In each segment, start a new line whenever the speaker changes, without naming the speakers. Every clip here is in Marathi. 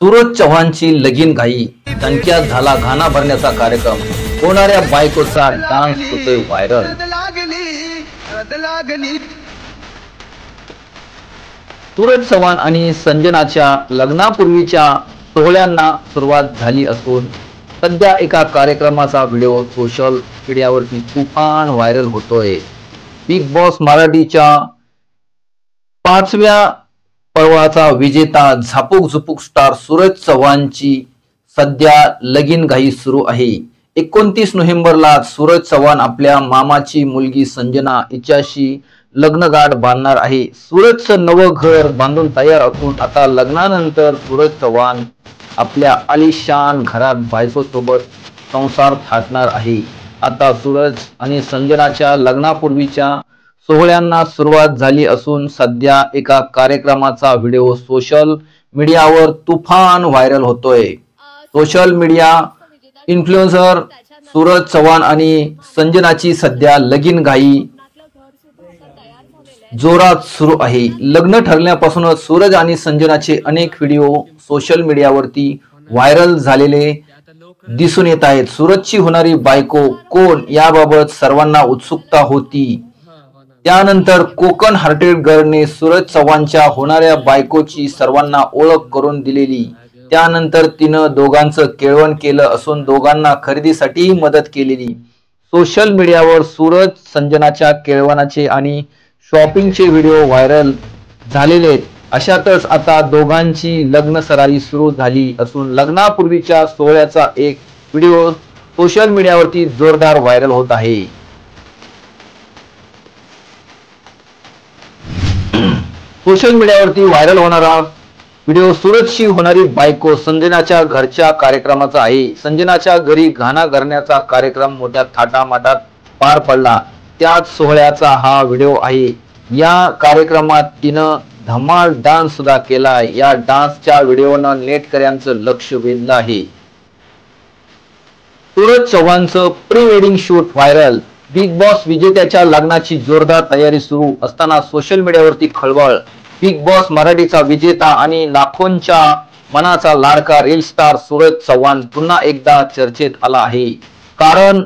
सूरज चव्हाणची लगीन घाई, दणक्यात झाला घाणा भरण्याचा कार्यक्रम, होणाऱ्या बायकोचा डान्स होतोय व्हायरल. सूरज चव्हाण आणि संजनाच्या लग्नापूर्वीच्या सोहळ्यांना सुरुवात झाली असून सध्या एका कार्यक्रमाचा व्हिडिओ सोशल मीडियावरती तुफान व्हायरल होतोय. बिग बॉस मराठीच्या 5व्या पर्वाचा विजेता झापूक झुपूक स्टार सूरज चव्हाणची सध्या लगीन घाई सुरू आहे. 29 नोव्हेंबरला सूरज चव्हाण आपल्या मामाची मुलगी संजना हिच्याशी लग्नगाठ बांधणार आहे. सूरजचं नवं घर बांधून तयार असून आता लग्नानंतर सूरज चव्हाण आपल्या आलिशान घरात बायकोसोबत संसार थाटणार आहे. आता सूरज आणि संजनाच्या लग्नापूर्वीच्या सोहळ्यांना सुरुवात झाली असून सध्या एका कार्यक्रमाचा व्हिडिओ सोशल मीडियावर तुफान व्हायरल होतोय. Social media influencer Suraj Chavan आणि संजनाची सध्या लगीन घाई जोरात सुरू आहे. लग्न ठरल्यापासूनच सूरज आणि संजनाचे अनेक व्हिडिओ सोशल मीडियावरती व्हायरल झालेले दिसून येत आहेत. सूरजची होणारी बायको कोण याबाबत सर्वांना उत्सुकता होती. त्यानंतर कोकण हार्टेड गर्लने सूरज चव्हाणच्या होणाऱ्या बायकोची सर्वांना ओळख करून दिलेली. त्यानंतर तिनं दोघांचं केळवण केलं असून दोघांना खरेदीसाठी मदत केलेली. सोशल मीडियावर सूरज संजनाच्या केळवणाचे आणि शॉपिंगचे व्हिडिओ व्हायरल झालेले. अशातच आता दोघांची लग्न सराई सुरू झाली असून लग्नापूर्वीच्या सोहळ्याचा एक व्हिडिओ सोशल मीडियावरती जोरदार व्हायरल होत आहे. सोशल मीडियावरती व्हायरल होणारा व्हिडिओ सूरजची होणारी बायको संजनाच्या घरच्या कार्यक्रमाचा आहे. संजनाच्या घरी घाणा करण्याचा कार्यक्रम मोठ्या थाटामाटात पार पडला. त्याच सोहळ्याचा हा व्हिडिओ आहे. या कार्यक्रमात तिनं धमाल डान्स सुद्धा केला. या डान्सच्या व्हिडिओनं नेटकऱ्यांचं लक्ष वेधलं आहे. सूरज चव्हाणचं pre wedding shoot viral. Bigg Boss विजेत्याच्या लग्नाची जोरदार तयारी सुरू असताना सोशल मीडियावरती खळबळ. बिग बॉस मराठीचा विजेता आणि लाखोंच्या मनाचा लाडका रील स्टार सूरज चव्हाण पुन्हा एकदा चर्चेत आला आहे. कारण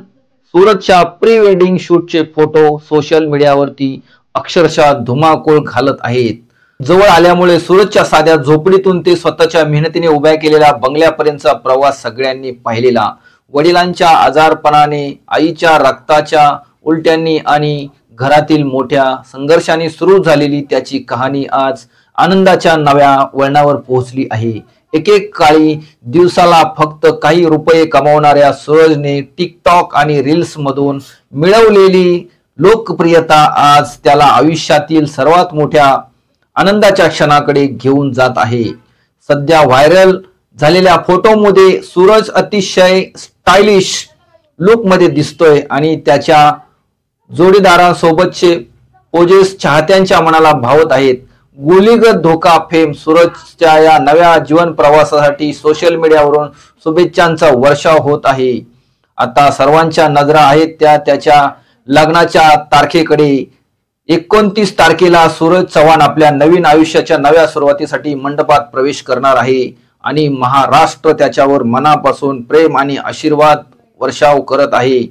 सूरजच्या प्री वेडिंग शूटचे फोटो सोशल मीडियावरती अक्षरशः धुमाकूळ घालत आहेत. जवळ आल्यामुळे सूरजच्या साध्या झोपडीतून ते स्वतःच्या मेहनतीने उभ्या केलेल्या बंगल्यापर्यंतचा प्रवास सगळ्यांनी पाहिलेला. वडिलांच्या आजारपणाने, आईच्या रक्ताच्या उलट्यांनी आणि घरातील मोठ्या संघर्षाने सुरू झालेली त्याची कहाणी आज आनंदाच्या नव्या वळणावर पोहोचली आहे. एकेक काळी दिवसाला फक्त काही रुपये कमावणाऱ्या सूरजने टिकटॉक आणि रील्स मधून मिळवलेली लोकप्रियता आज त्याला आयुष्यातील सर्वात मोठ्या आनंदाच्या क्षणाकडे घेऊन जात आहे. सध्या व्हायरल झालेल्या फोटोमध्ये सूरज अतिशय स्टायलिश लुक मध्ये दिसतोय आणि त्याच्या जोडीदारांसोबतचे पोजेस चाहत्यांच्या मनाला भावत आहेत. गोलीगत धोका फेम सूरजच्या या नव्या जीवन प्रवासासाठी सोशल मीडियावरून शुभेच्छांचा वर्षाव होत आहे. आता सर्वांच्या नजरा आहेत त्या त्याच्या लग्नाच्या तारखेकडे. 29 तारखेला सूरज चव्हाण आपल्या नवीन आयुष्याच्या नव्या सुरुवातीसाठी मंडपात प्रवेश करणार आहे आणि महाराष्ट्र त्याच्यावर मनापासून प्रेम आणि आशीर्वाद वर्षाव करत आहे.